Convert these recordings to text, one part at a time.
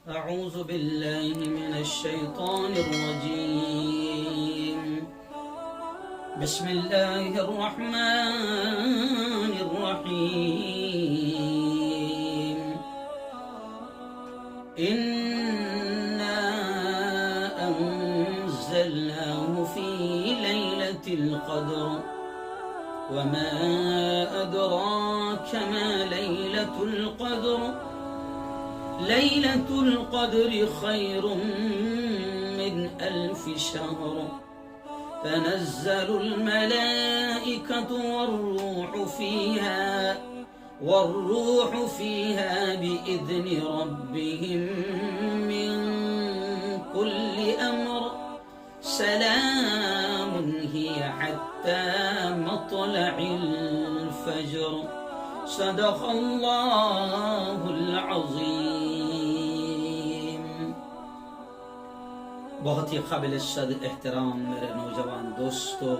أعوذ بالله من الشيطان الرجيم. بسم الله الرحمن الرحيم. إنا أنزلناه في ليلة القدر وما أدراك ما ليلة القدر. ليلة القدر خير من 1000 شهر. تنزل الملائكة والروح فيها بإذن ربهم من كل أمر. سلام هي حتى مطلع الفجر. صدق الله العظيم. بہت ہی قابل صد احترام میرے نوجوان دوستوں،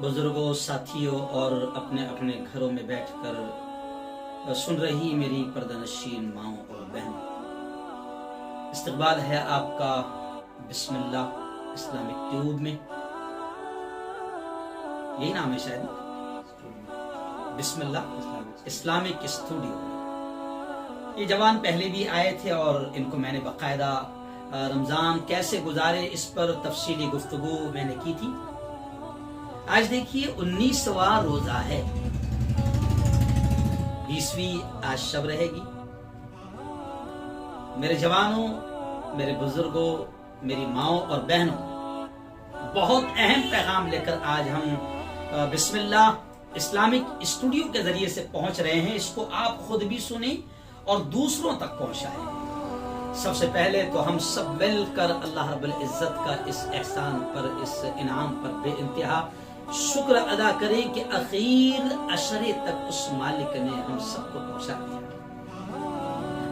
بزرگوں، ساتھیوں اور اپنے اپنے گھروں میں بیٹھ کر سن رہی میری پردہ نشین ماؤں اور بہنوں، استقبال ہے آپ کا بسم اللہ اسلامک ٹیوب میں. یہی نام ہے شاید، بسم اللہ اسلامک اسٹوڈیو. یہ جوان پہلے بھی آئے تھے اور ان کو میں نے باقاعدہ رمضان کیسے گزارے اس پر تفصیلی گفتگو میں نے کی تھی. آج دیکھیے 19واں روزہ ہے، 20ویں آج شب رہے گی. میرے جوانوں، میرے بزرگوں، میری ماؤں اور بہنوں، بہت اہم پیغام لے کر آج ہم بسم اللہ اسلامک اسٹوڈیو کے ذریعے سے پہنچ رہے ہیں. اس کو آپ خود بھی سنیں اور دوسروں تک پہنچائیں. سب سے پہلے تو ہم سب مل کر اللہ رب العزت کا اس احسان پر، اس انعام پر بے انتہا شکر ادا کریں کہ اخیر عشرے تک اس مالک نے ہم سب کو پہنچا دیا.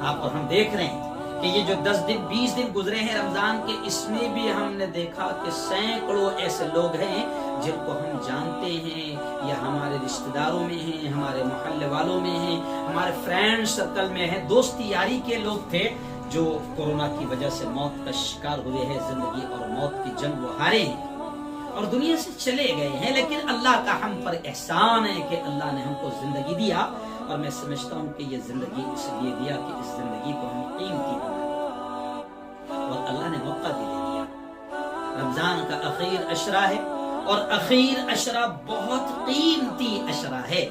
آپ اور ہم دیکھ رہے ہیں کہ یہ جو 10 دن 20 دن گزرے ہیں رمضان کے، اس میں بھی ہم نے دیکھا کہ سینکڑوں ایسے لوگ ہیں جن کو ہم جانتے ہیں یا ہمارے رشتہ داروں میں ہیں، ہمارے محلے والوں میں ہیں، ہمارے فرینڈ سرکل میں ہیں، دوستی یاری کے لوگ تھے جو کورونا کی وجہ سے موت کا شکار ہوئے ہیں، زندگی اور موت کی جنگ وہ ہارے ہیں اور دنیا سے چلے گئے ہیں. لیکن اللہ کا ہم پر احسان ہے کہ اللہ نے ہم کو زندگی دیا، اور میں سمجھتا ہوں کہ یہ زندگی اس لیے دیا کہ اس زندگی کو ہم قیمتی بنائیں، اور اللہ نے موقع بھی دے دیا. رمضان کا اخیر عشرہ ہے اور اخیر عشرہ بہت قیمتی عشرہ ہے،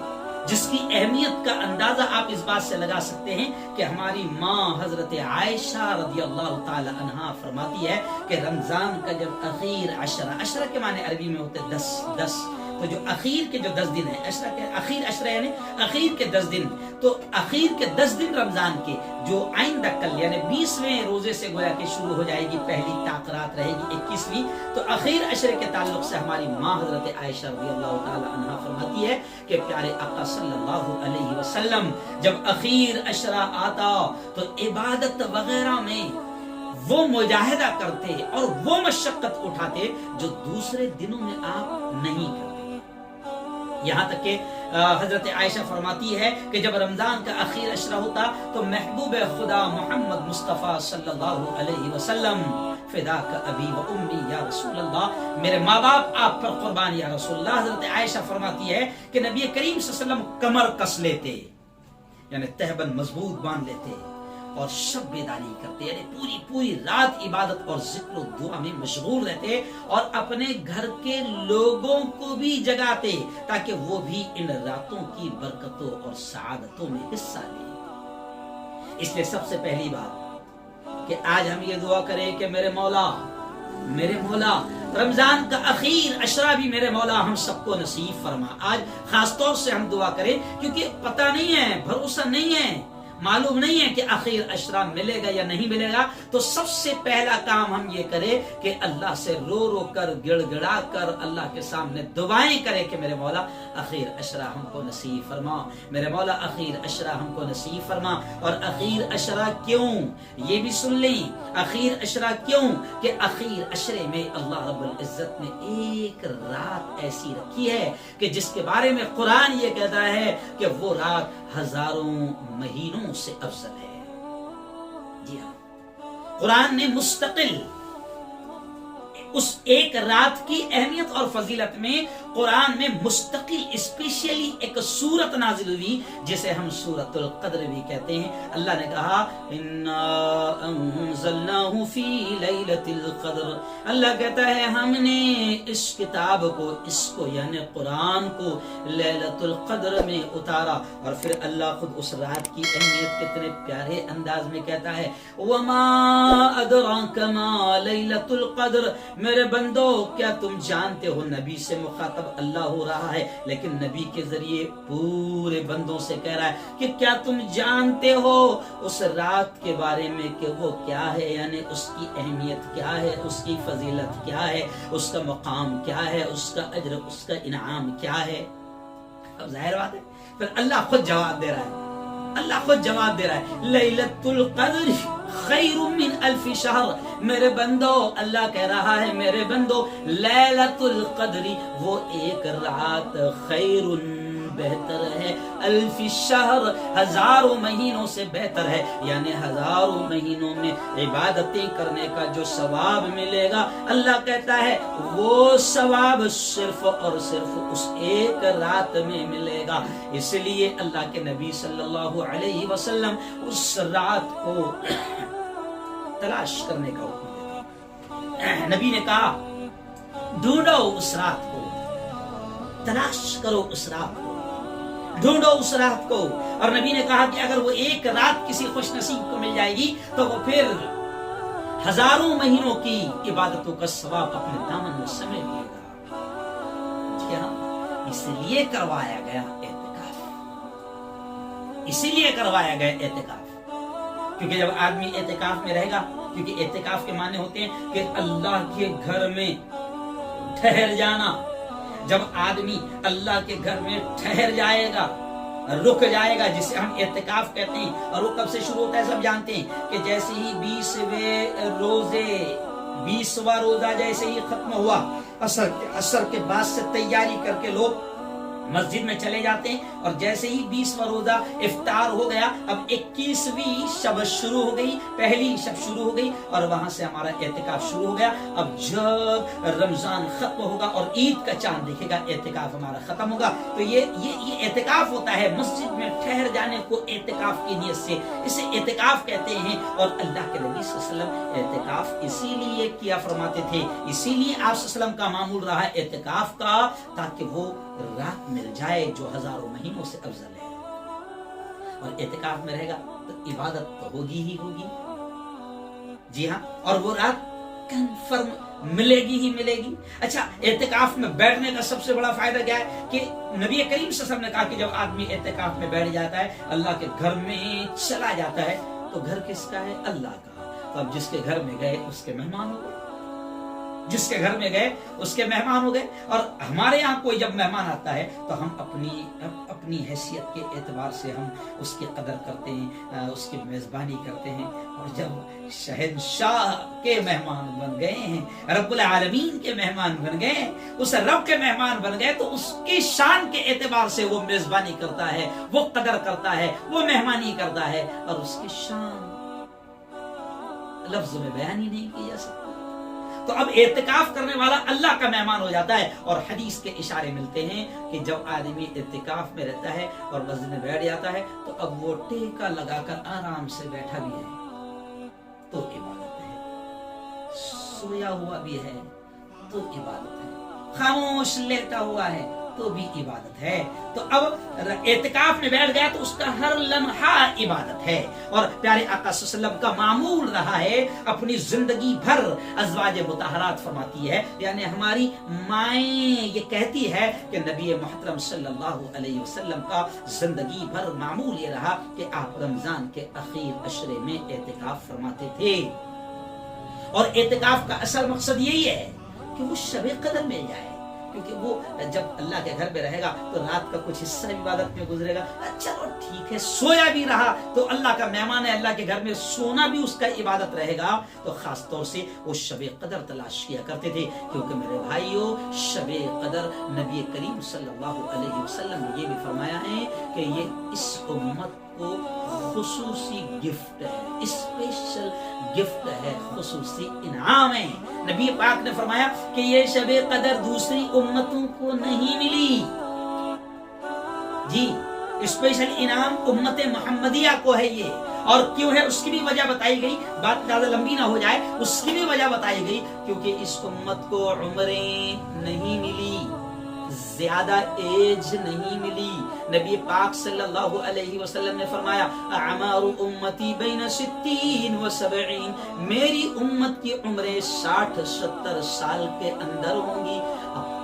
جس کی اہمیت کا اندازہ آپ اس بات سے لگا سکتے ہیں کہ ہماری ماں حضرت عائشہ رضی اللہ تعالی عنہا فرماتی ہے کہ رمضان کا جب اخیر عشرہ کے معنی عربی میں ہوتے 10 تو جو اخیر کے جو 10 دن ہیں، عشرہ کے اخیر عشرہ یعنی اخیر کے 10 دن، تو اخیر کے 10 دن رمضان کے جو آئندہ کل یعنی 20ویں روزے سے گویا کہ شروع ہو جائے گی، پہلی تاخرات رہے گی 21ویں، تو اخیر عشرے کے تعلق سے ہماری ماں حضرت عائشہ رضی اللہ تعالی عنہا فرماتی ہے کہ پیارے آقا صلی اللہ علیہ وسلم جب اخیر عشرہ آتا تو عبادت وغیرہ میں وہ مجاہدہ کرتے اور وہ مشقت اٹھاتے جو دوسرے دنوں میں آپ نہیں کرتے. یہاں تک کہ حضرت عائشہ فرماتی ہے کہ جب رمضان کا اخیر عشرہ ہوتا تو محبوب خدا محمد مصطفیٰ صلی اللہ علیہ وسلم فداک ابی و امی یا رسول اللہ، میرے ماں باپ آپ پر قربان یا رسول اللہ. حضرت عائشہ فرماتی ہے کہ نبی کریم صلی اللہ علیہ وسلم کمر کس لیتے، یعنی تہبند مضبوط باندھ لیتے اور شب بیداری کرتے، یعنی پوری رات عبادت اور ذکر و دعا میں مشغول رہتے اور اپنے گھر کے لوگوں کو بھی جگاتے تاکہ وہ بھی ان راتوں کی برکتوں اور سعادتوں میں حصہ لیں. اس لیے سب سے پہلی بات کہ آج ہم یہ دعا کریں کہ میرے مولا رمضان کا اخیر عشرہ بھی میرے مولا ہم سب کو نصیب فرما. آج خاص طور سے ہم دعا کریں کیونکہ پتہ نہیں ہے، بھروسہ نہیں ہے، معلوم نہیں ہے کہ آخر عشرہ ملے گا یا نہیں ملے گا. تو سب سے پہلا کام ہم یہ کریں کہ اللہ سے رو رو کر گڑ گڑا کر اللہ کے سامنے دعائیں کریں کہ میرے مولا آخر عشرہ ہم کو نصیب فرما، میرے مولا آخر عشرہ ہم کو نصیب فرما. اور آخر عشرہ کیوں، یہ بھی سن لیں، آخر عشرہ کیوں کہ آخر عشرے میں اللہ رب العزت نے ایک رات ایسی رکھی ہے کہ جس کے بارے میں قرآن یہ کہتا ہے کہ وہ رات ہزاروں مہینوں سے افضل ہے. جی ہاں، قرآن نے مستقل اس ایک رات کی اہمیت اور فضیلت میں قرآن میں مستقل اسپیشلی ایک سورت نازل ہوئی جسے ہم سورۃ القدر بھی کہتے ہیں۔ اللہ نے کہا انا انزلناہ فی لیلۃ القدر، اللہ کہتا ہے ہم نے اس کتاب کو، اس کو یعنی قرآن کو لیلۃ القدر میں اتارا۔ اور پھر اللہ خود اس رات کی اہمیت کتنے پیارے انداز میں کہتا ہے وما ادراک ما لیلۃ القدر، میرے بندو کیا تم جانتے ہو؟ نبی سے مخاطب اللہ ہو رہا ہے لیکن نبی کے ذریعے پورے بندوں سے کہہ رہا ہے کہ کیا تم جانتے ہو اس رات کے بارے میں کہ وہ کیا ہے، یعنی اس کی اہمیت کیا ہے، اس کی فضیلت کیا ہے، اس کا مقام کیا ہے، اس کا اجر، اس کا انعام کیا ہے؟ اب ظاہر بات ہے پھر اللہ خود جواب دے رہا ہے، اللہ خود جواب دے رہا ہے لیلۃ القدر خیر من الف شہر، میرے بندو اللہ کہہ رہا ہے میرے بندو لیلۃ القدر وہ ایک رات خیر بہتر ہے، الف شہر ہزاروں مہینوں سے بہتر ہے، یعنی ہزاروں مہینوں میں عبادتیں کرنے کا جو ثواب ملے گا اللہ کہتا ہے وہ ثواب صرف اور صرف اس ایک رات میں ملے گا۔ اس لیے اللہ کے نبی صلی اللہ علیہ وسلم اس رات کو تلاش کرنے کا حکم دیتے۔ نبی نے کہا ڈھونڈو اس رات کو، تلاش کرو اس رات کو، ڈھونڈو اس رات کو۔ اور نبی نے کہا کہ اگر وہ ایک رات کسی خوش نصیب کو مل جائے گی تو وہ پھر ہزاروں مہینوں کی عبادتوں کا ثواب اپنے دامن میں سمیٹ لے گا۔ جی ہاں، اس لیے کروایا گیا اعتکاف، اسی لیے کروایا گیا اعتکاف، کیونکہ جب آدمی اعتکاف میں رہے گا، کیونکہ اعتکاف کے معنی ہوتے ہیں کہ اللہ کے گھر میں ٹھہر جانا۔ جب آدمی اللہ کے گھر میں ٹھہر جائے گا، رک جائے گا، جسے ہم اعتکاف کہتے ہیں، اور وہ کب سے شروع ہوتا ہے سب جانتے ہیں کہ جیسے ہی 20واں روزہ جیسے ہی ختم ہوا، عصر کے بعد سے تیاری کر کے لوگ مسجد میں چلے جاتے ہیں، اور جیسے ہی 20واں روزہ افطار ہو گیا، اب 21ویں شب شروع ہو گئی، پہلی شب شروع ہو گئی، اور وہاں سے ہمارا اعتکاف شروع ہو گیا۔ اب جب رمضان ختم ہوگا اور عید کا چاند دیکھے گا اعتکاف ہمارا ختم ہوگا۔ تو یہ اعتکاف ہوتا ہے، مسجد میں ٹھہر جانے کو اعتکاف کی نیت سے اسے اعتکاف کہتے ہیں۔ اور اللہ کے نبی صلی اللہ علیہ وسلم اعتکاف اسی لیے کیا فرماتے تھے، اسی لیے آپ صلی اللہ علیہ وسلم کا معمول رہا ہے اعتکاف کا، تاکہ وہ رات مل جائے جو ہزاروں مہینوں سے افضل ہے۔ اور اعتکاف میں رہے گا تو عبادت تو ہوگی ہی ہوگی، جی ہاں، اور وہ رات کنفرم ملے گی ہی ملے گی۔ اچھا، اعتکاف میں بیٹھنے کا سب سے بڑا فائدہ کیا ہے کہ نبی کریم صلی اللہ علیہ وسلم نے کہا کہ جب آدمی اعتکاف میں بیٹھ جاتا ہے، اللہ کے گھر میں چلا جاتا ہے، تو گھر کس کا ہے؟ اللہ کا۔ تو اب جس کے گھر میں گئے اس کے مہمان ہو گئے، جس کے گھر میں گئے اس کے مہمان ہو گئے۔ اور ہمارے یہاں کوئی جب مہمان آتا ہے تو ہم اپنی حیثیت کے اعتبار سے ہم اس کی قدر کرتے ہیں، اس کی میزبانی کرتے ہیں۔ اور جب شہنشاہ کے مہمان بن گئے ہیں، رب العالمین کے مہمان بن گئے، اس رب کے مہمان بن گئے، تو اس کی شان کے اعتبار سے وہ میزبانی کرتا ہے، وہ قدر کرتا ہے، وہ مہمانی کرتا ہے، اور اس کی شان لفظ میں بیان ہی نہیں کی جا سکتا۔ تو اب اعتکاف کرنے والا اللہ کا مہمان ہو جاتا ہے۔ اور حدیث کے اشارے ملتے ہیں کہ جب آدمی اعتکاف میں رہتا ہے اور مسجد میں بیٹھ جاتا ہے تو اب وہ ٹیکا لگا کر آرام سے بیٹھا بھی ہے تو عبادت ہے، سویا ہوا بھی ہے تو عبادت ہے، خاموش لیٹا ہوا ہے تو بھی عبادت ہے۔ تو اب اعتکاف میں بیٹھ گیا تو اس کا ہر لمحہ عبادت ہے۔ اور پیارے آقا صلی اللہ علیہ وسلم کا معمول رہا ہے اپنی زندگی بھر، ازواج مطہرات فرماتی ہے، یعنی ہماری مائیں یہ کہتی ہے کہ نبی محترم صلی اللہ علیہ وسلم کا زندگی بھر معمول یہ رہا کہ آپ رمضان کے اخیر عشرے میں اعتکاف فرماتے تھے۔ اور اعتکاف کا اصل مقصد یہی ہے کہ وہ شب قدر مل جائے، کیونکہ وہ جب اللہ کے گھر میں رہے گا تو رات کا کچھ حصہ عبادت میں گزرے گا۔ چلو ٹھیک ہے، سویا بھی رہا تو اللہ کا مہمان ہے، اللہ کے گھر میں سونا بھی اس کا عبادت رہے گا۔ تو خاص طور سے وہ شب قدر تلاش کیا کرتے تھے، کیونکہ میرے بھائیوں شب قدر نبی کریم صلی اللہ علیہ وسلم نے یہ بھی فرمایا ہے کہ یہ اس امت کو خصوصی گفٹ ہے، اسپیشل گفٹ ہے، خصوصی انعام ہے۔ نبی پاک نے فرمایا کہ یہ شب قدر دوسری امتوں کو نہیں ملی، جی اسپیشل انعام امت محمدیہ کو ہے یہ۔ اور کیوں ہے اس کی بھی وجہ بتائی گئی، بات زیادہ لمبی نہ ہو جائے، اس کی بھی وجہ بتائی گئی کیونکہ اس امت کو عمریں نہیں ملی، زیادہ ایج نہیں ملی۔ نبی پاک صلی اللہ علیہ وسلم نے فرمایا اعمار امتی بین 60 و 70، میری امت کی عمریں 60-70 سال کے اندر ہوں گی۔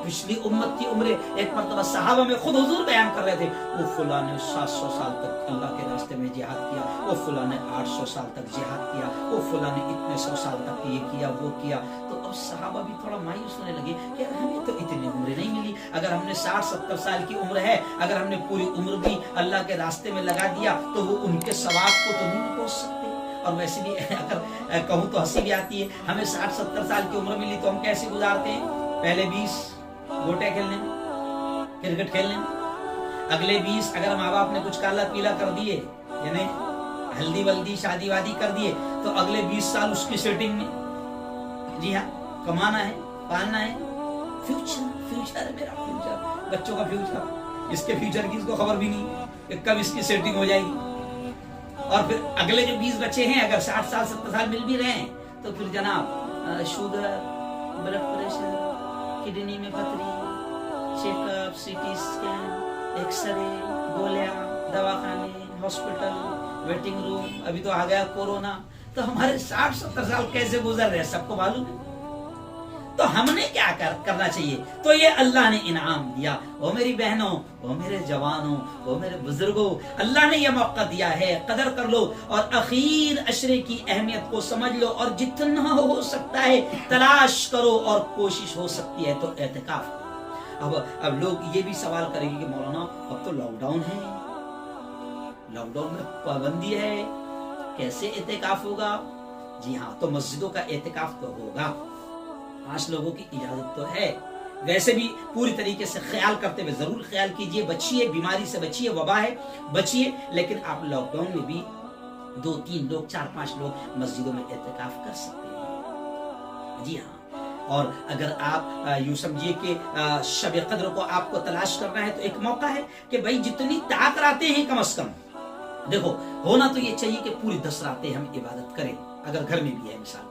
پچھلی امت کی عمریں، ایک مرتبہ صحابہ میں خود حضور بیان کر رہے تھے، وہ فلاں نے 700 سال تک اللہ کے راستے میں جہاد کیا، وہ فلاں نے 800 سال تک جہاد کیا، وہ فلاں نے اتنے 100 سال تک یہ کیا وہ کیا۔ تو اب صحابہ بھی تھوڑا مایوس ہونے لگے کہ ہمیں تو اتنی عمریں نہیں ملی، اگر ہم نے 60-70 سال کی عمر ہے، اگر ہم نے پوری عمر بھی اللہ کے راستے میں لگا دیا تو وہ ان کے ثواب کو تو نہیں پہنچ سکتے۔ اور ویسے بھی اگر کہوں تو ہنسی بھی آتی ہے، ہمیں 60-70 سال کی عمر ملی تو ہم کیسے گزارتے ہیں؟ پہلے 20 گوٹے کھیلنے میں، کرکٹ کھیلنے میں، اگلے 20 اگر ماں باپ نے کچھ کالا پیلا کر دیے، یعنی ہلدی ولدی شادی وادی کر دیے، تو اگلے 20 سال اس کی سیٹنگ میں، جی ہاں کمانا ہے، پالنا ہے، فیوچر ہے میرا، فیوچر بچوں کا فیوچر، اس کے فیوچر کی اس کو خبر بھی نہیں کہ کب اس کی سیٹنگ ہو جائے گی۔ اور پھر اگلے جو 20 بچے ہیں اگر 60 سال 70 سال مل بھی رہے ہیں تو پھر جناب شوگر، بلڈ پریشر، کڈنی میں پتھری، check up, C T scan, X ray, گولیاں، دواخانے، ہاسپٹل، ویٹنگ روم، ابھی تو آ گیا کورونا۔ تو ہمارے 60-70 سال کیسے گزر رہے سب کو معلوم ہے۔ تو ہم نے کیا کرنا چاہیے؟ تو یہ اللہ نے انعام دیا۔ وہ میری بہنوں، وہ میرے جوانوں، وہ میرے بزرگوں، اللہ نے یہ موقع دیا ہے، قدر کر لو اور اخیر عشرے کی اہمیت کو سمجھ لو، اور جتنا ہو سکتا ہے تلاش کرو، اور کوشش ہو سکتی ہے تو اعتکاف کرو۔ اب لوگ یہ بھی سوال کریں گے کہ مولانا اب تو لاک ڈاؤن ہے، لاک ڈاؤن میں پابندی ہے، کیسے اعتکاف ہوگا؟ جی ہاں، تو مسجدوں کا اعتکاف تو ہوگا، 5 لوگوں کی اجازت تو ہے۔ ویسے بھی پوری طریقے سے خیال کرتے ہوئے ضرور خیال کیجئے، بچیے، بیماری سے بچیے، وبا ہے بچیے، لیکن آپ لاک ڈاؤن میں بھی 2-3 لوگ، 4-5 لوگ مسجدوں میں اعتکاف کر سکتے ہیں۔ جی ہاں، اور اگر آپ یوں سمجھیے کہ شب قدر کو آپ کو تلاش کرنا ہے تو ایک موقع ہے کہ بھائی جتنی طاقت راتیں ہیں کم از کم، دیکھو ہونا تو یہ چاہیے کہ پوری 10 راتیں ہم عبادت کریں، اگر گھر میں بھی ہے مثال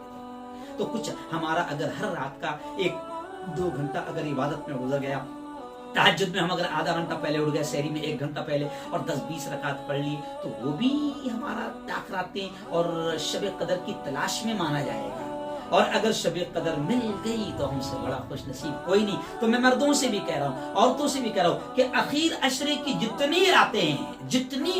تو کچھ ہمارا اگر ہر رات کا 1-2 گھنٹہ اگر عبادت میں گزر گیا، تہجد میں ہم اگر آدھا گھنٹہ پہلے اٹھ گئے، سحری میں 1 گھنٹہ پہلے، اور 10-20 رکعت پڑھ لی، تو وہ بھی ہمارا طاقتیں اور شب قدر کی تلاش میں مانا جائے گا۔ اور اگر شب قدر مل گئی تو ہم سے بڑا خوش نصیب کوئی نہیں۔ تو میں مردوں سے بھی کہہ رہا ہوں، عورتوں سے بھی کہہ رہا ہوں کہ اخیر عشرے کی جتنی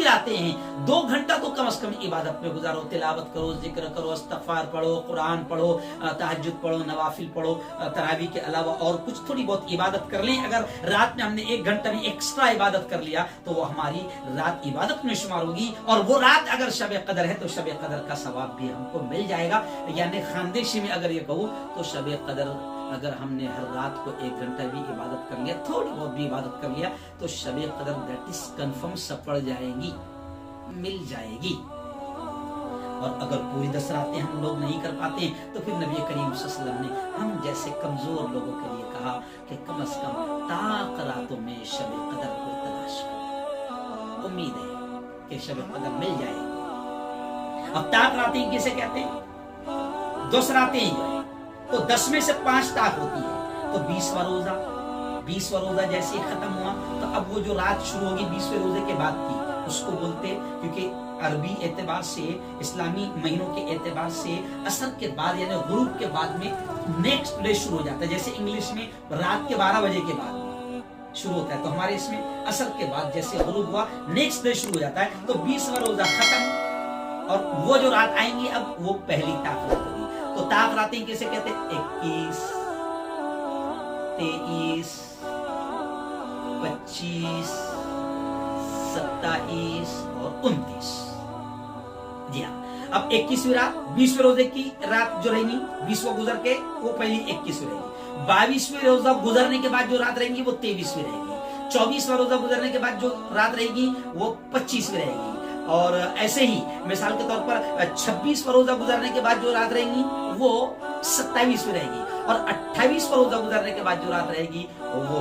راتیں ہیں 2 گھنٹہ تو کم از کم عبادت میں گزارو، تلاوت کرو، ذکر کرو، استغفار پڑھو، قرآن پڑھو، تہجد پڑھو، نوافل پڑھو، تراویح کے علاوہ اور کچھ تھوڑی بہت عبادت کر لیں۔ اگر رات میں ہم نے 1 گھنٹہ بھی ایکسٹرا عبادت کر لیا تو وہ ہماری رات عبادت میں شمار ہوگی، اور وہ رات اگر شب قدر ہے تو شب قدر کا ثواب بھی ہم کو مل جائے گا۔ یعنی خاندیشی میں اگر یہ کہوں تو شب قدر اگر ہم نے ہر رات کو 1 گھنٹہ بھی عبادت کر لیا، تھوڑی بہت بھی عبادت کر لیا، تو شب قدر دیٹ از کنفرم سپڑ جائے گی، مل جائے گی۔ اور اگر پوری 10 راتیں ہم لوگ نہیں کر پاتے ہیں تو پھر نبی کریم صلی اللہ علیہ وسلم نے ہم جیسے کمزور لوگوں کے لیے کہا کہ کم از کم طاق راتوں میں شب قدر کو تلاش کرو، امید ہے کہ شب قدر مل جائے گی۔ اب طاق راتیں کسے کہتے ہیں؟ 10 راتیں جو ہے تو 10 میں سے 5 طاق ہوتی ہے، تو 20واں روزہ جیسے ہی ختم ہوا تو اب وہ جو رات شروع ہوگی 20ویں روزے کے بعد کی، اس کو بولتے ہیں، کیونکہ عربی اعتبار سے، اسلامی مہینوں کے اعتبار سے عصر کے بعد یعنی غروب کے بعد میں نیکسٹ ڈے شروع ہو جاتا ہے۔ جیسے انگلش میں رات کے 12 بجے کے بعد شروع ہوتا ہے، تو ہمارے اس میں عصر کے بعد جیسے غروب ہوا نیکسٹ ڈے شروع ہو جاتا ہے، تو 20واں روزہ ختم، اور وہ جو رات آئیں گی اب وہ پہلی طاق رات ہوگی۔ تو طاق راتیں کیسے کہتے ہیں؟ 21، 23، 25، 27 اور 29۔ جی ہاں، اب 21ویں رات 20ویں روزے کی رات جو رہیں گی، 20واں گزر کے وہ پہلی 21ویں رہے گی، 22ویں روزہ گزرنے کے بعد جو رات رہیں گی وہ 23ویں رہے گی، 24واں روزہ گزرنے کے بعد جو رات رہے گی وہ 25ویں رہے گی، اور ایسے ہی مثال کے طور پر 26 روزہ گزارنے کے بعد جو رات رہیں گی وہ 27 میں رہے گی، اور 28 روزہ گزارنے کے بعد جو رات رہے گی وہ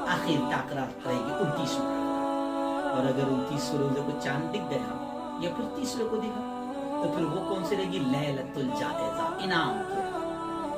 آخر تک رات رہے گی 29 میں۔ اور اگر 29 روزے کو چاند دکھ گیا یا پھر 30 کو دکھا تو پھر وہ کون سی رہے گی؟ لیلۃ الجائزہ، انعام کی رات۔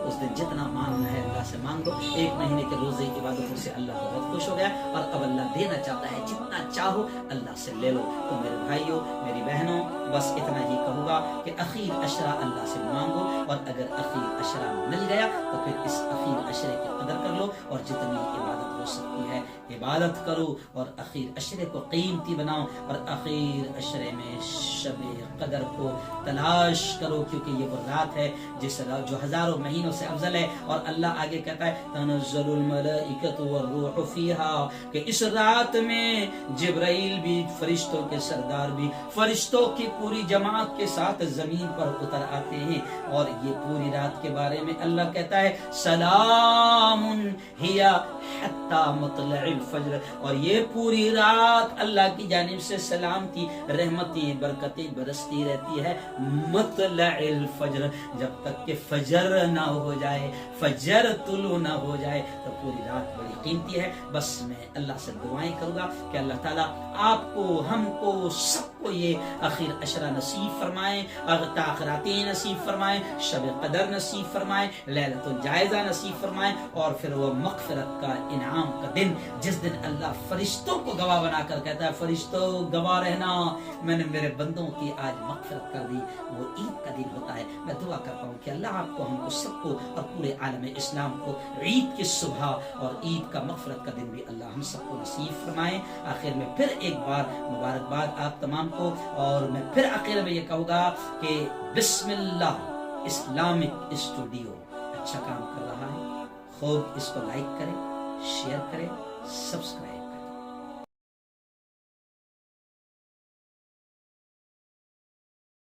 اس دن جتنا مانگنا ہے اللہ سے مانگ لو۔ 1 مہینے کے روزے عبادتوں سے اللہ بہت خوش ہو گیا، اور اب اللہ دینا چاہتا ہے، جتنا چاہو اللہ سے لے لو۔ تو میرے بھائیوں، میری بہنوں، بس اتنا ہی کہوں گا کہ اخیر عشرہ اللہ سے مانگو، اور اگر اخیر عشرہ مل گیا تو پھر اس اخیر عشرے کی قدر کر لو، اور جتنی عبادت ہو سکتی ہے عبادت کرو، اور اخیر عشرے کو قیمتی بناؤ، اور اخیر عشرے میں شب قدر کو تلاش کرو، کیونکہ یہ وہ رات ہے جس رات جو ہزاروں مہینوں سے افضل ہے۔ اور اللہ آگے کہتا ہے تنزل الملائکۃ والروح فیہا، کہ اس رات میں جبرائیل بھی، فرشتوں کے سردار بھی، فرشتوں کی پوری جماعت کے ساتھ زمین پر اتر آتے ہیں۔ اور یہ پوری رات کے بارے میں اللہ کہتا ہے سلام ہی حتی مطلع الفجر، اور یہ پوری رات اللہ کی جانب سے سلامتی، رحمتی، برکتی برستی رہتی ہے مطلع الفجر، جب تک کہ فجر نہ ہو جائے، فجر طلوع نہ ہو جائے، تو پوری رات بڑی قیمتی ہے۔ بس میں اللہ سے دعائیں کروں گا کہ اللہ تعالیٰ آپ کو، ہم کو، سب کو یہ اخیر عشرہ نصیب فرمائیں، تاخیراتیں نصیب فرمائیں، شب قدر نصیب فرمائیں، لیلۃ الجائزہ نصیب فرمائیں، اور پھر وہ مغفرت کا، انعام کا دن، جس دن اللہ فرشتوں کو گواہ بنا کر کہتا ہے فرشتوں گواہ رہنا، میں نے میرے بندوں کی آج مغفرت کر دی، وہ عید کا دن ہوتا ہے۔ میں دعا کرتا ہوں کہ اللہ آپ کو، ہم کو، سب کو، اور پورے عالم اسلام کو عید کی صبح اور عید کا مغفرت کا دن بھی اللہ ہم سب کو نصیب فرمائے۔ آخر میں پھر ایک بار مبارکباد آپ تمام کو، اور میں پھر آخر میں یہ کہوں گا کہ بسم اللہ اسلامک اسٹوڈیو اچھا کام کر رہا ہے، خوب اس کو لائک کریں، شیئر کریں، سبسکرائب